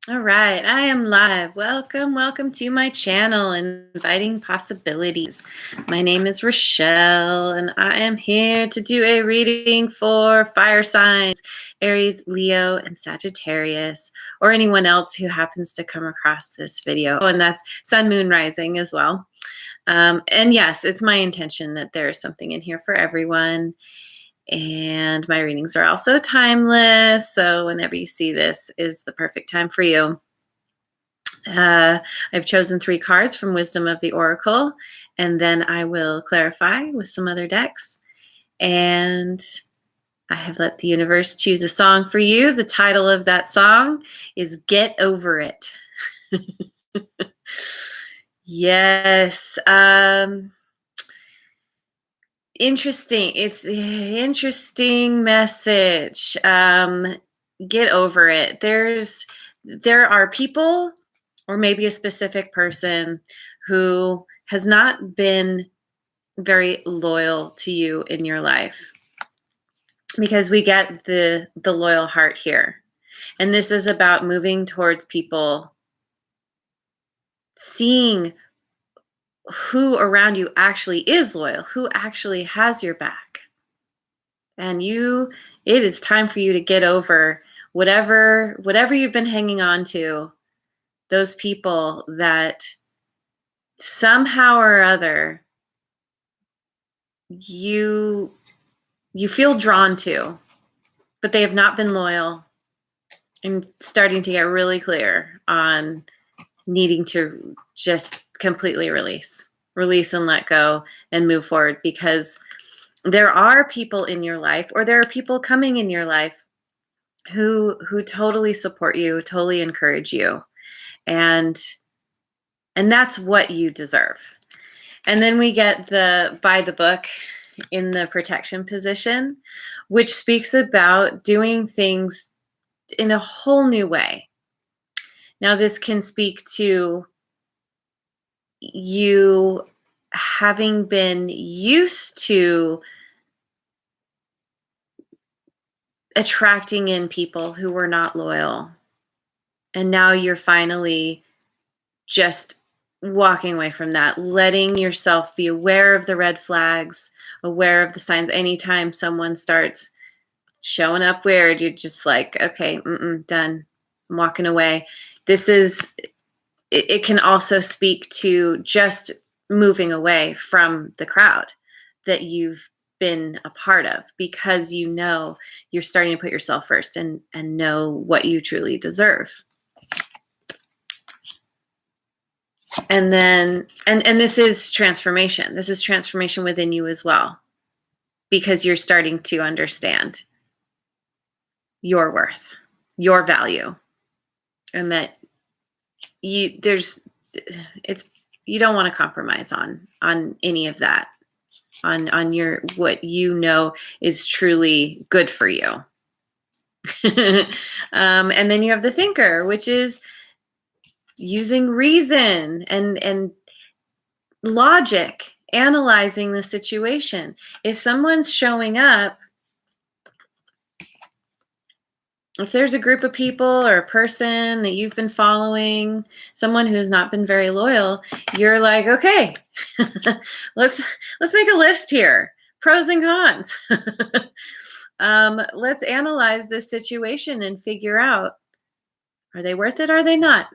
All right, I am live. Welcome to my channel, Inviting Possibilities. My name is Rochelle, and I am here to do a reading for fire signs, Aries, Leo, and Sagittarius, or anyone else who happens to come across this video. Oh, and that's Sun, Moon, Rising as well. And yes, it's my intention that there is something in here for everyone. And my readings are also timeless, so whenever you see this is the perfect time for you. I've chosen 3 cards from Wisdom of the Oracle, and then I will clarify with some other decks. And I have let the universe choose a song for you. The title of that song is Get Over It. Yes. Interesting. It's an interesting message. Get over it. There are people, or maybe a specific person, who has not been very loyal to you in your life, because we get the loyal heart here. And this is about moving towards people, seeing who around you actually is loyal, who actually has your back. And it is time for you to get over whatever you've been hanging on to, those people that somehow or other you feel drawn to, but they have not been loyal. I'm starting to get really clear on needing to just completely release and let go and move forward, because there are people in your life, or there are people coming in your life who totally support you, totally encourage you, and that's what you deserve. And then we get the by the book in the protection position, which speaks about doing things in a whole new way. Now, this can speak to you having been used to attracting in people who were not loyal, and now you're finally just walking away from that, letting yourself be aware of the red flags, aware of the signs. Anytime someone starts showing up weird, you're just like, okay, done. I'm walking away. It can also speak to just moving away from the crowd that you've been a part of, because you're starting to put yourself first and know what you truly deserve. And then, and this is transformation. This is transformation within you as well, because you're starting to understand your worth, your value, and that you don't want to compromise on any of that, on your what you know is truly good for you. And then you have the thinker, which is using reason and logic, analyzing the situation. If someone's showing up, if there's a group of people or a person that you've been following, someone who's not been very loyal, you're like, okay, let's make a list here, pros and cons. Let's analyze this situation and figure out, are they worth it? Are they not?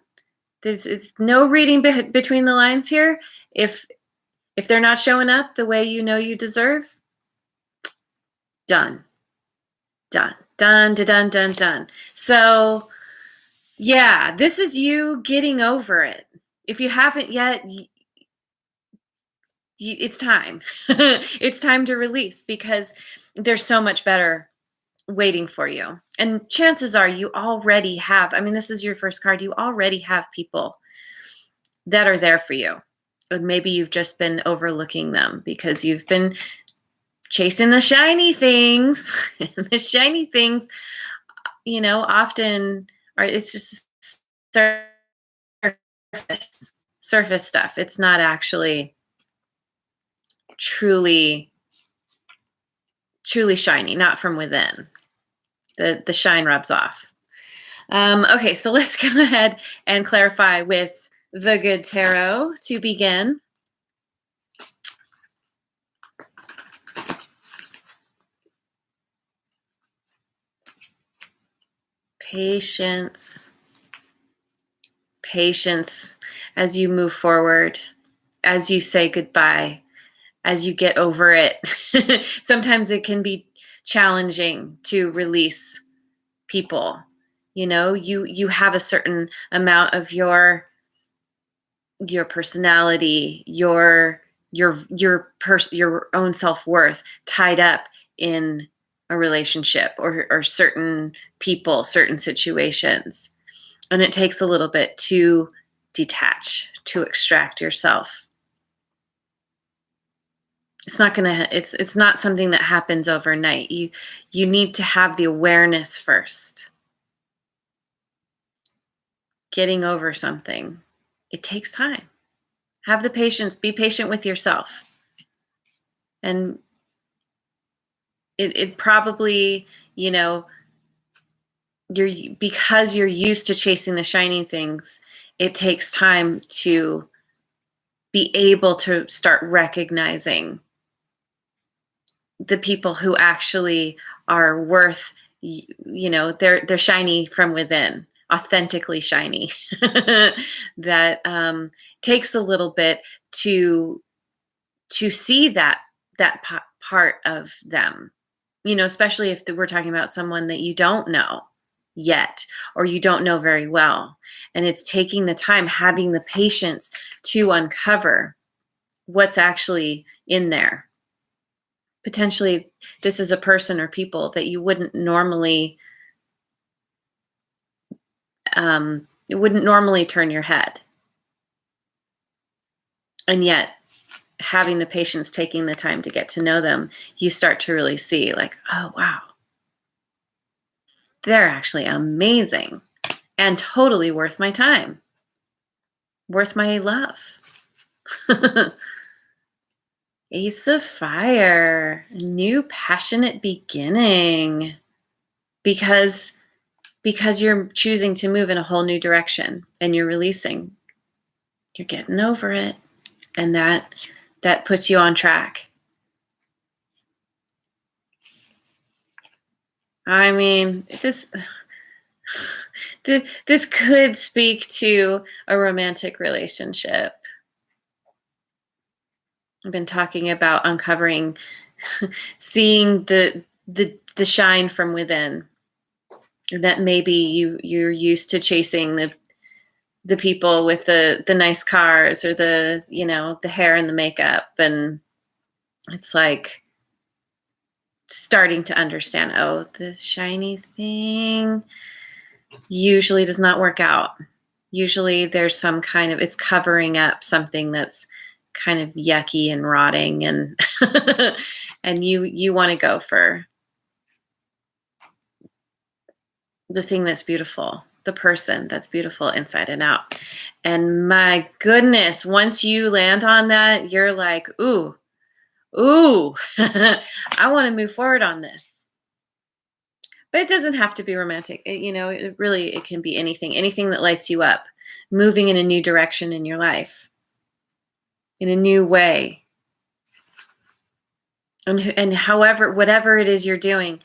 There's no reading between the lines here. If they're not showing up the way you know you deserve, done. So yeah, this is you getting over it. If you haven't yet, it's time. It's time to release, because there's so much better waiting for you. And chances are you already have, this is your first card, you already have people that are there for you. And maybe you've just been overlooking them because you've been chasing the shiny things. The shiny things, often it's just surface stuff. It's not actually truly shiny, not from within. The shine rubs off. Okay, so let's go ahead and clarify with the good tarot to begin. Patience. Patience as you move forward, as you say goodbye, as you get over it. Sometimes it can be challenging to release people. You know, you have a certain amount of your personality, your own self-worth tied up in a relationship or certain people, certain situations. And it takes a little bit to detach, to extract yourself. It's not something that happens overnight. You need to have the awareness first. Getting over something, it takes time. Have the patience, be patient with yourself. And it probably, because you're used to chasing the shiny things, it takes time to be able to start recognizing the people who actually are worth, they're shiny from within, authentically shiny. That takes a little bit to see that part of them, especially if we're talking about someone that you don't know yet or you don't know very well. And it's taking the time, having the patience to uncover what's actually in there. Potentially, this is a person or people that you wouldn't normally, it wouldn't normally turn your head. And yet, having the patience, taking the time to get to know them, you start to really see like, oh, wow, they're actually amazing and totally worth my time, worth my love. Ace of Fire, new passionate beginning, because you're choosing to move in a whole new direction and you're releasing. You're getting over it, and that puts you on track. I mean, this could speak to a romantic relationship. I've been talking about uncovering, seeing the shine from within. That maybe you're used to chasing the people with the nice cars or the hair and the makeup, and it's like starting to understand, oh, this shiny thing usually does not work out. Usually there's some kind of, it's covering up something that's kind of yucky and rotting, and and you want to go for the thing that's beautiful, the person that's beautiful inside and out. And my goodness, once you land on that, you're like, ooh, I want to move forward on this. But it doesn't have to be romantic. It can be anything that lights you up, moving in a new direction in your life, in a new way. And however, whatever it is you're doing,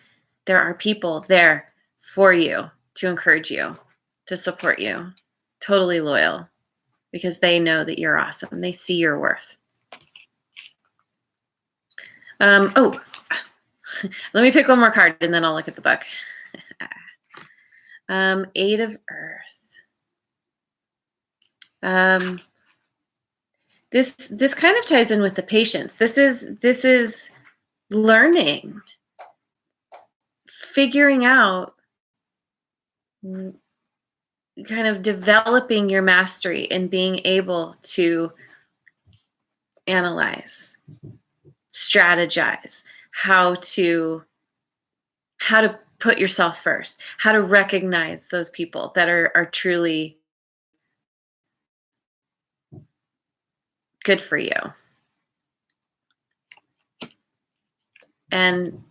there are people there for you, to encourage you, to support you, totally loyal, because they know that you're awesome. They see your worth. Let me pick one more card and then I'll look at the book. Eight of Earth. This kind of ties in with the patience. This is learning, figuring out, kind of developing your mastery and being able to analyze, strategize, how to put yourself first, how to recognize those people that are truly good for you. And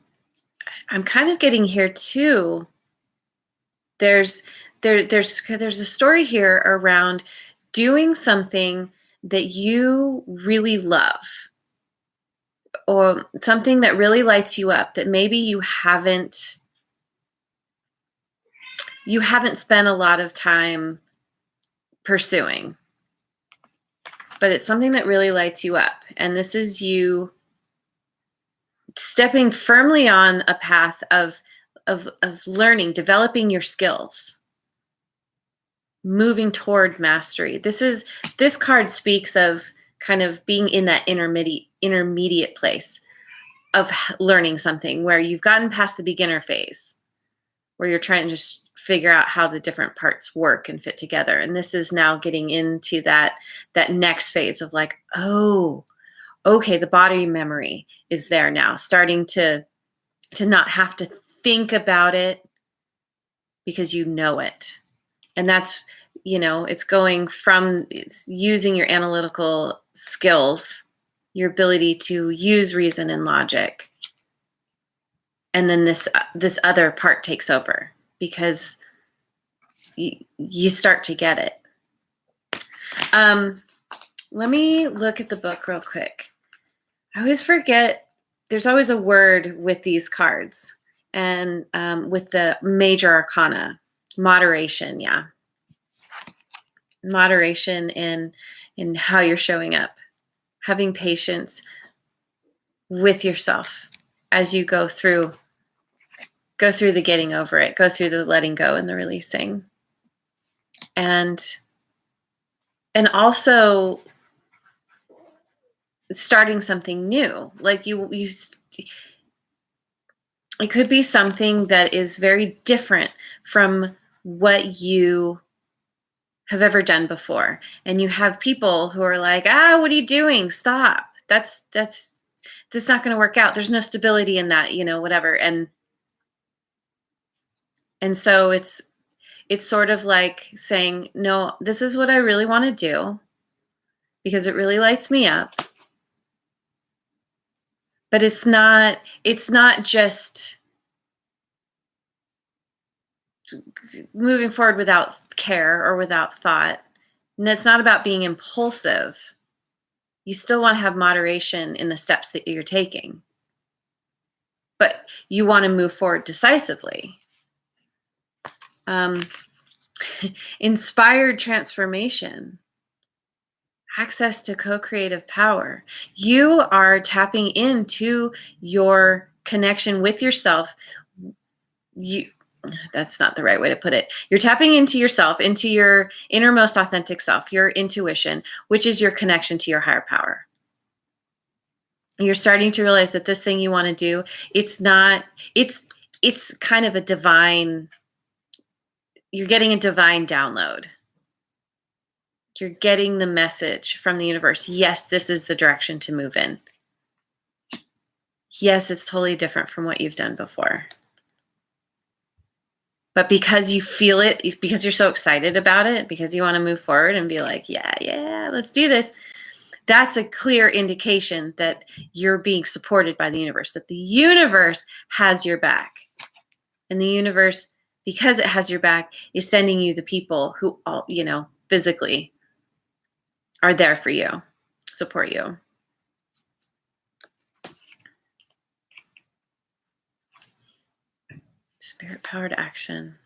I'm kind of getting here too. There's there's a story here around doing something that you really love, or something that really lights you up, that maybe you haven't spent a lot of time pursuing, but it's something that really lights you up. And this is you stepping firmly on a path of learning, developing your skills, moving toward mastery. This card speaks of kind of being in that intermediate place of learning something, where you've gotten past the beginner phase, where you're trying to just figure out how the different parts work and fit together. And this is now getting into that next phase of like, oh, okay, the body memory is there now, starting to not have to think about it because you know it. And that's, it's using your analytical skills, your ability to use reason and logic. And then this other part takes over, because you start to get it. Let me look at the book real quick. I always forget, there's always a word with these cards, and with the major arcana, moderation. Yeah. Moderation in how you're showing up, having patience with yourself as you go through the getting over it, go through the letting go and the releasing. And also starting something new. Like it could be something that is very different from what you have ever done before. And you have people who are like, what are you doing? Stop. That's not going to work out. There's no stability in that, whatever. And so it's sort of like saying, no, this is what I really want to do because it really lights me up. But it's not just moving forward without care or without thought. And it's not about being impulsive. You still want to have moderation in the steps that you're taking, but you want to move forward decisively. Inspired transformation, access to co-creative power. You are tapping into your connection with yourself. That's not the right way to put it. You're tapping into yourself, into your innermost authentic self, your intuition, which is your connection to your higher power. You're starting to realize that this thing you want to do, it's kind of a divine, you're getting a divine download. You're getting the message from the universe. Yes, this is the direction to move in. Yes, it's totally different from what you've done before. But because you feel it, because you're so excited about it, because you want to move forward and be like, yeah, let's do this, that's a clear indication that you're being supported by the universe, that the universe has your back. And the universe, because it has your back, is sending you the people who, physically are there for you, support you. Spirit-powered action.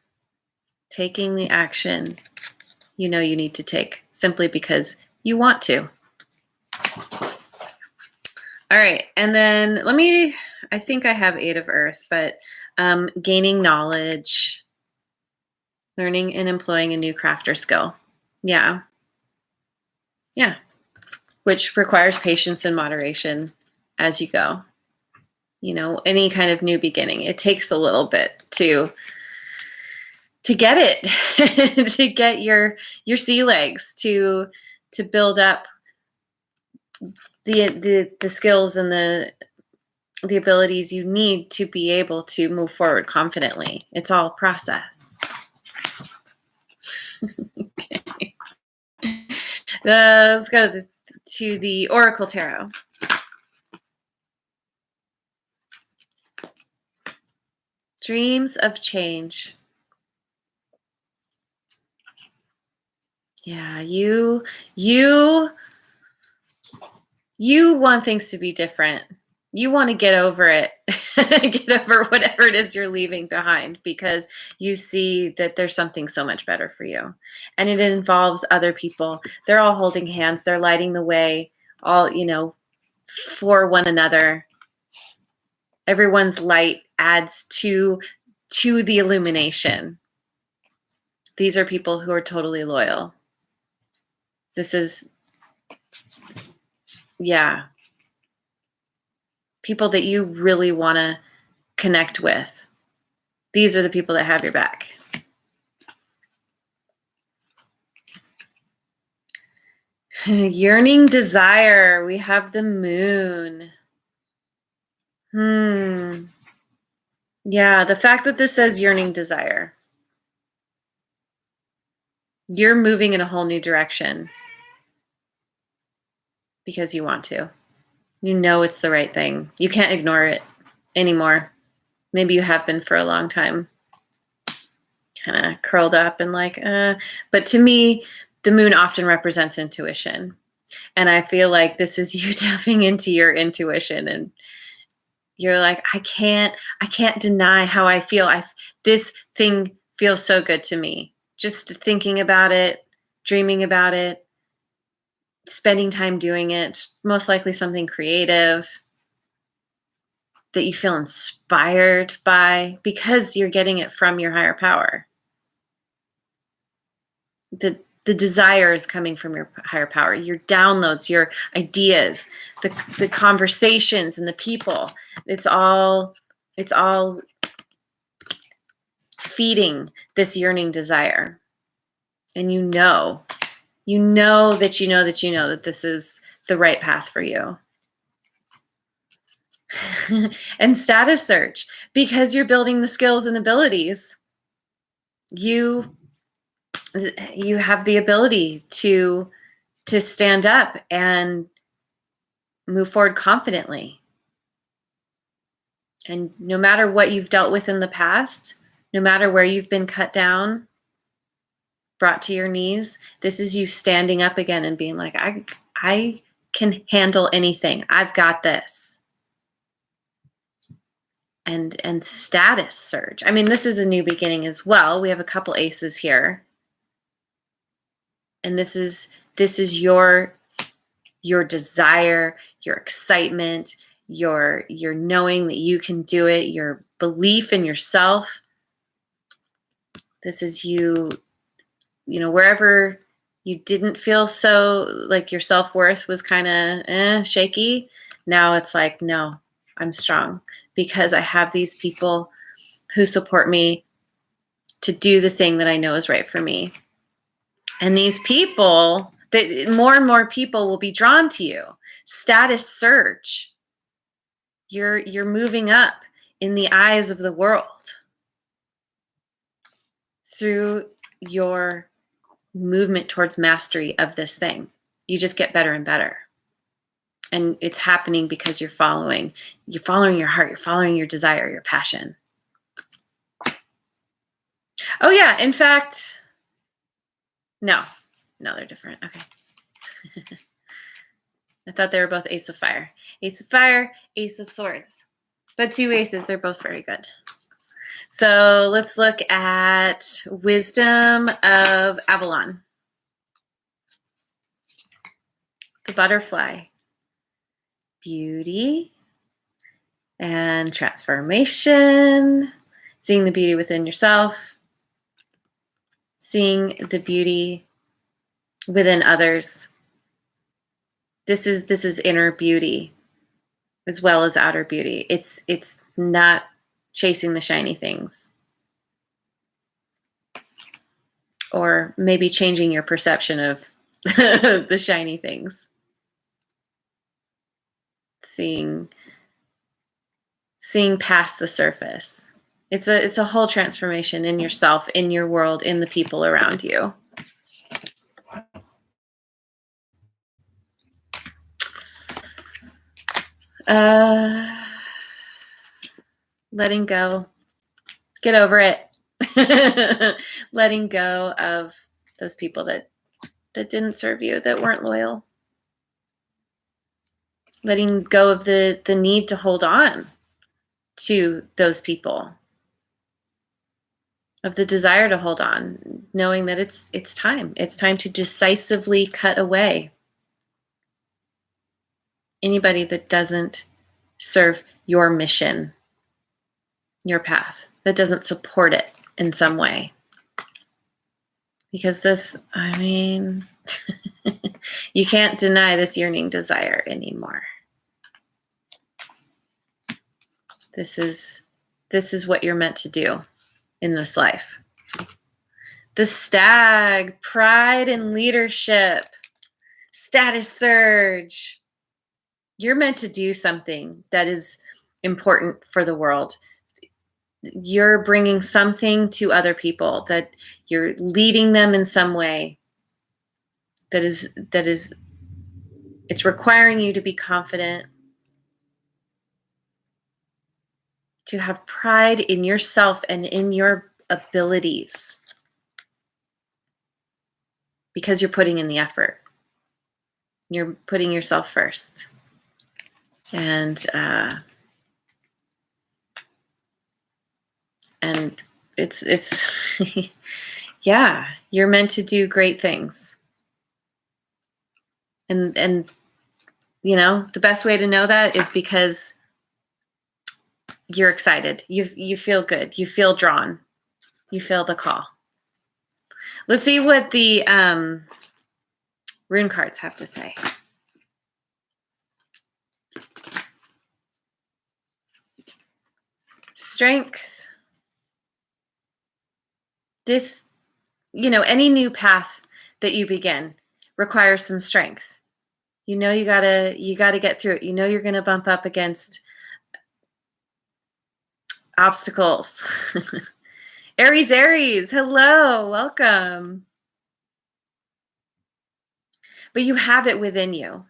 Taking the action you need to take simply because you want to. All right, and then I think I have 8 of Earth, but gaining knowledge, learning and employing a new craft or skill. Yeah. Which requires patience and moderation as you go. Any kind of new beginning, it takes a little bit to get it, to get your sea legs, to build up the skills and the abilities you need to be able to move forward confidently. It's all a process. Okay. Let's go to the Oracle Tarot. Dreams of change. Yeah, you want things to be different. You want to get over it, get over whatever it is you're leaving behind, because you see that there's something so much better for you. And it involves other people. They're all holding hands. They're lighting the way, all, for one another. Everyone's light adds to the illumination. These are people who are totally loyal. This is, yeah, people that you really want to connect with. These are the people that have your back. Yearning desire. We have the moon. Yeah, the fact that this says yearning desire. You're moving in a whole new direction because you want to. You know it's the right thing. You can't ignore it anymore. Maybe you have been for a long time. Kind of curled up and like, But to me, the moon often represents intuition. And I feel like this is you tapping into your intuition, and you're like, I can't deny how I feel. This thing feels so good to me. Just thinking about it, dreaming about it, spending time doing it, most likely something creative that you feel inspired by because you're getting it from your higher power. The desire is coming from your higher power, your downloads, your ideas, the conversations and the people. It's all feeding this yearning desire. And you know that this is the right path for you. And status search, because you're building the skills and abilities. You have the ability to stand up and move forward confidently. And no matter what you've dealt with in the past, no matter where you've been cut down, brought to your knees, this is you standing up again and being like, I can handle anything. I've got this. And status surge. I mean, this is a new beginning as well. We have a couple aces here. And this is your desire, your excitement, your knowing that you can do it, your belief in yourself. This is you wherever you didn't feel so like your self-worth was kind of shaky. Now it's like, no, I'm strong because I have these people who support me to do the thing that I know is right for me. And these people, that more and more people will be drawn to you. Status surge. You're moving up in the eyes of the world through your movement towards mastery of this thing. You just get better and better. And it's happening because you're following your heart, you're following your desire, your passion. Oh yeah, in fact, no, they're different. Okay. I thought they were both Ace of Fire. Ace of Fire, Ace of Swords. But two aces, they're both very good. So let's look at Wisdom of Avalon. The butterfly. Beauty and transformation. Seeing the beauty within yourself. Seeing the beauty within others. This is inner beauty as well as outer beauty. It's not chasing the shiny things. Or maybe changing your perception of the shiny things. Seeing past the surface. It's a whole transformation in yourself, in your world, in the people around you. Letting go. Get over it. Letting go of those people that that didn't serve you, that weren't loyal. Letting go of the need to hold on to those people, of the desire to hold on, knowing that it's time. It's time to decisively cut away anybody that doesn't serve your mission, your path, that doesn't support it in some way. Because this, I mean, you can't deny this yearning desire anymore. This is what you're meant to do in this life. The stag, pride and leadership, status surge. You're meant to do something that is important for the world. You're bringing something to other people, that you're leading them in some way that is it's requiring you to be confident, to have pride in yourself and in your abilities, because you're putting in the effort. You're putting yourself first. And it's yeah, you're meant to do great things. And you know, the best way to know that is because you're excited. You feel good. You feel drawn. You feel the call. Let's see what the rune cards have to say. Strength. This, you know, any new path that you begin requires some strength. You know, you gotta get through it. You know, you're gonna bump up against obstacles. Aries, hello, welcome. But you have it within you.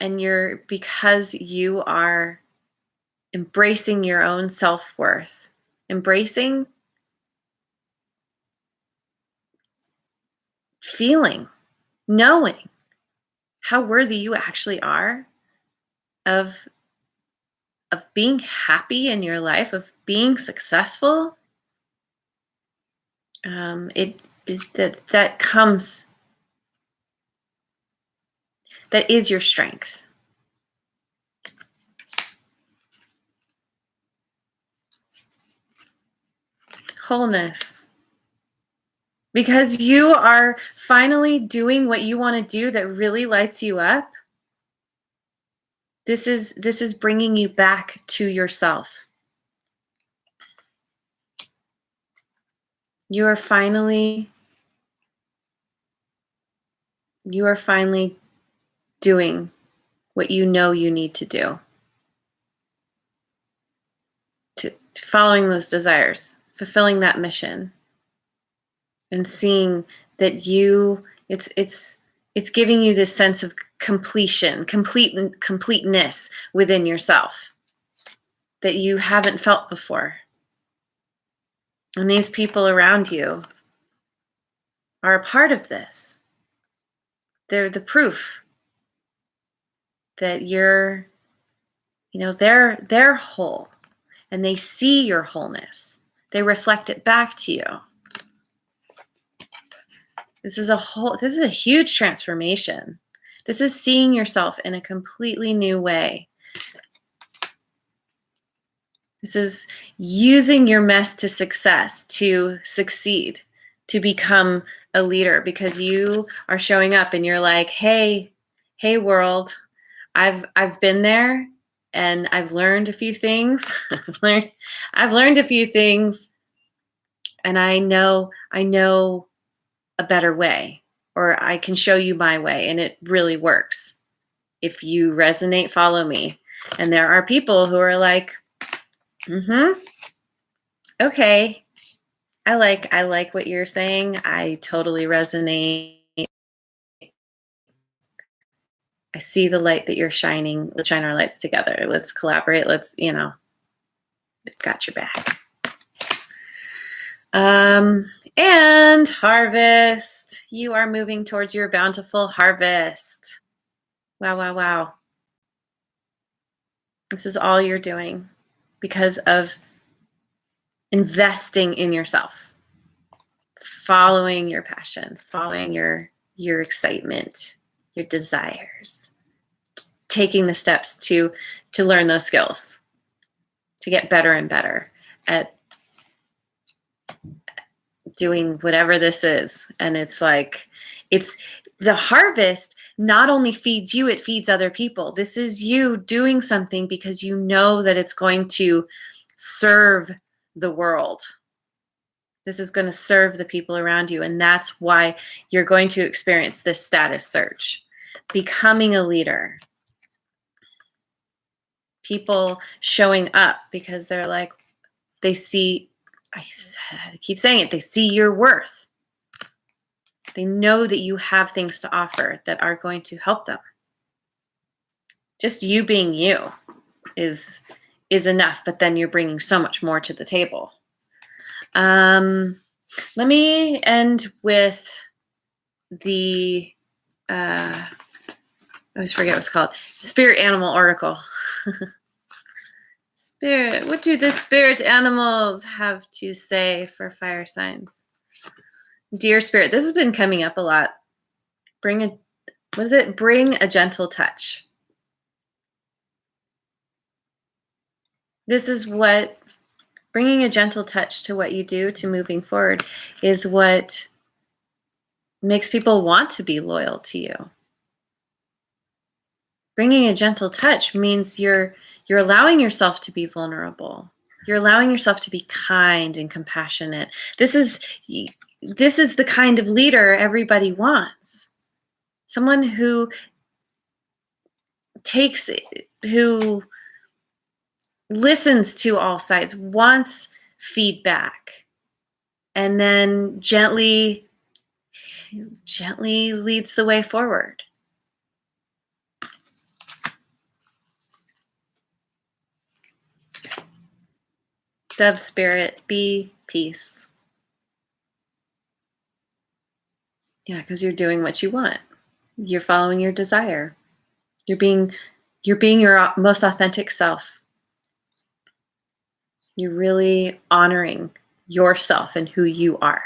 And because you are embracing your own self-worth, embracing, feeling, knowing how worthy you actually are of being happy in your life, of being successful. That is your strength. Wholeness. Because you are finally doing what you want to do that really lights you up. This is bringing you back to yourself. You are finally doing what you know you need to do. To following those desires, fulfilling that mission, and seeing that it's giving you this sense of completion, completeness within yourself that you haven't felt before. And these people around you are a part of this. They're the proof that you're, you know, they're whole, and they see your wholeness. They reflect it back to you. This is a huge transformation. This is seeing yourself in a completely new way. This is using your mess to success, to succeed, to become a leader, because you are showing up and you're like, hey world, I've been there and I've learned a few things. I've learned a few things, and I know a better way, or I can show you my way, and it really works. If you resonate, follow me. And there are people who are like, okay, I like what you're saying. I totally resonate. I see the light that you're shining. Let's shine our lights together. Let's collaborate. Let's, you know, got your back. And harvest. You are moving towards your bountiful harvest. Wow, wow, wow. This is all you're doing because of investing in yourself, following your passion, following your excitement, your desires, taking the steps to learn those skills, to get better and better at doing whatever this is. And it's like, it's the harvest not only feeds you, it feeds other people. This is you doing something because you know that it's going to serve the world. This is going to serve the people around you. And that's why you're going to experience this status surge. Becoming a leader. People showing up because they're like, they see, I keep saying it, they see your worth. They know that you have things to offer that are going to help them. Just you being you is enough, but then you're bringing so much more to the table. Let me end with the, I always forget what it's called, Spirit Animal Oracle. Spirit, what do the spirit animals have to say for fire signs? Dear Spirit, this has been coming up a lot. Bring a gentle touch. This is what, bringing a gentle touch to what you do, to moving forward, is what makes people want to be loyal to you. Bringing a gentle touch means you're allowing yourself to be vulnerable. You're allowing yourself to be kind and compassionate. This is the kind of leader everybody wants. Someone who listens to all sides, wants feedback, and then gently leads the way forward. Dove Spirit, be peace. Yeah, because you're doing what you want. You're following your desire. You're being your most authentic self. You're really honoring yourself and who you are.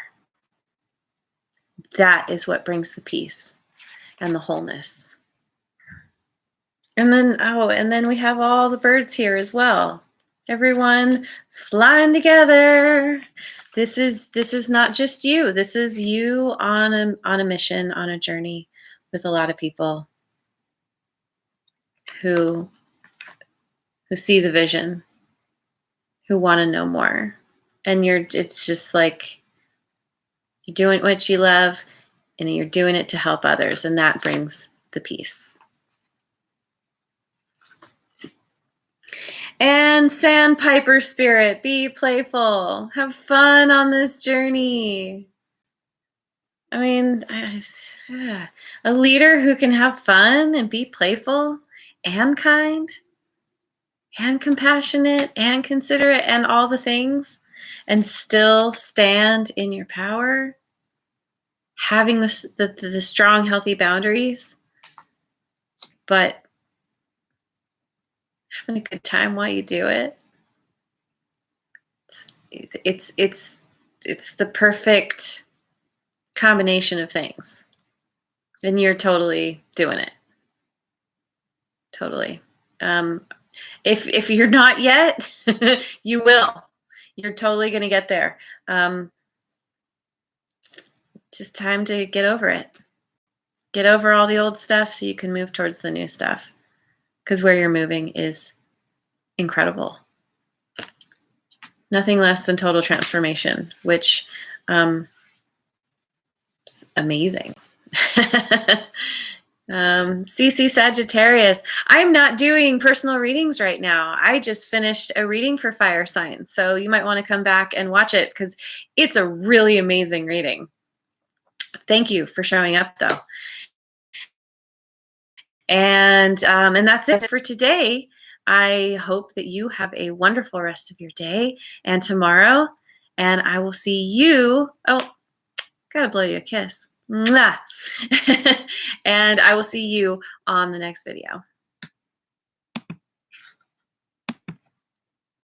That is what brings the peace and the wholeness. And then we have all the birds here as well. Everyone flying together. This is not just you. This is you on a mission, on a journey with a lot of people who see the vision, who want to know more. And it's just like you're doing what you love and you're doing it to help others, and that brings the peace. And Sandpiper Spirit, be playful. Have fun on this journey. I mean, a leader who can have fun and be playful and kind and compassionate and considerate and all the things, and still stand in your power, having the strong, healthy boundaries, but having a good time while you do it. It's the perfect combination of things, and you're totally doing it. Totally. If you're not yet, you will. You're totally going to get there. Just time to get over it. Get over all the old stuff so you can move towards the new stuff, because where you're moving is incredible. Nothing less than total transformation, which is amazing. CC Sagittarius. I'm not doing personal readings right now. I just finished a reading for fire signs. So you might want to come back and watch it because it's a really amazing reading. Thank you for showing up though. And that's it for today. I hope that you have a wonderful rest of your day and tomorrow. And I will see you. Oh, gotta blow you a kiss. Mwah. And I will see you on the next video.